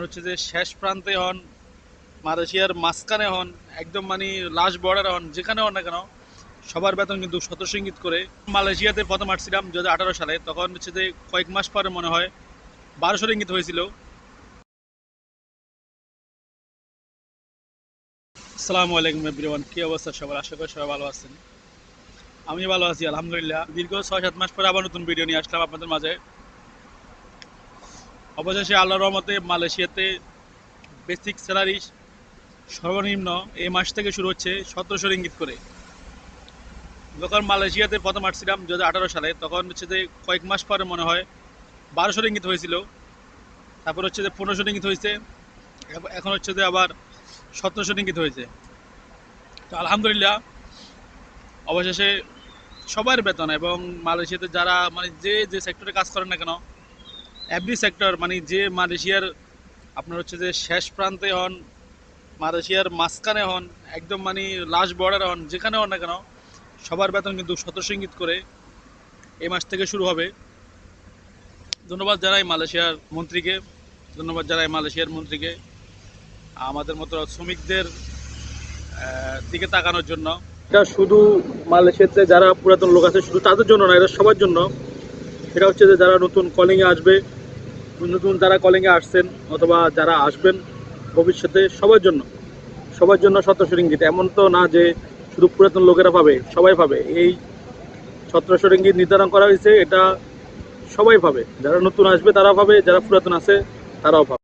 হচ্ছে যে শেষ প্রান্তে হন, মালয়েশিয়ার মাঝখানে হন, একদম মানে লাস্ট বর্ডারে হন, যেখানে হন না কেন সবার বেতন কিন্তু 1700 রিঙ্গিত করে। মালয়েশিয়াতে প্রথম আসছিলাম 2018 সালে, তখন হচ্ছে যে কয়েক মাস পরে মনে হয় 1200 রিঙ্গিত হয়েছিল। আসসালামু আলাইকুম এভরিওয়ান, কি অবস্থা সবার? আশা করি সবাই ভালো আছেন। আমি ভালো আছি আলহামদুলিল্লাহ। দীর্ঘ 6-7 মাস পরে আবার নতুন ভিডিও নিয়ে আসলাম আপনাদের মাঝে। অবশেষে আল্লাহর রহমতে মালয়েশিয়াতে বেসিক স্যালারি সর্বনিম্ন এই মাস থেকে শুরু হচ্ছে 1700 রিঙ্গিত করে। যখন মালয়েশিয়াতে প্রথম আসছিলাম 2018 সালে, তখন হচ্ছে যে কয়েক মাস পরে মনে হয় 1200 রিঙ্গিত হয়েছিল। তারপর হচ্ছে যে 1500 রিঙ্গিত হয়েছে, এখন হচ্ছে যে আবার 1700 রিঙ্গিত হয়েছে। তো আলহামদুলিল্লাহ, অবশেষে সবার বেতন এবং মালয়েশিয়াতে যারা মানে যে যে সেক্টরে কাজ করেন না কেন, এভরি সেক্টর মানে যে মালয়েশিয়ার আপনার হচ্ছে যে শেষ প্রান্তে হন, মালয়েশিয়ার মাঝখানে হন, একদম মানে লাস্ট বর্ডারে হন, যেখানে হন না কেন সবার বেতন কিন্তু 1700 রিঙ্গিত করে এই মাস থেকে শুরু হবে। ধন্যবাদ জানাই মালয়েশিয়ার মন্ত্রীকে, ধন্যবাদ জানাই মালয়েশিয়ার মন্ত্রীকে আমাদের মতো শ্রমিকদের দিকে তাকানোর জন্য। এটা শুধু মালয়েশিয়াতে যারা পুরাতন লোক আছে শুধু তাদের জন্য না, এটা সবার জন্য। এটা হচ্ছে যে যারা নতুন কলিংয়ে আসবে, নতুন যারা কলিংয়ে আসছেন অথবা যারা আসবেন ভবিষ্যতে, সবার জন্য 1700 রিঙ্গিত। এমন তো না যে শুধু পুরাতন লোকেরা পাবে, সবাই পাবে। এই 1700 রিঙ্গিত নির্ধারণ করা হয়েছে, এটা সবাই পাবে। যারা নতুন আসবে তারা পাবে, যারা পুরাতন আছে তারাও পাবে।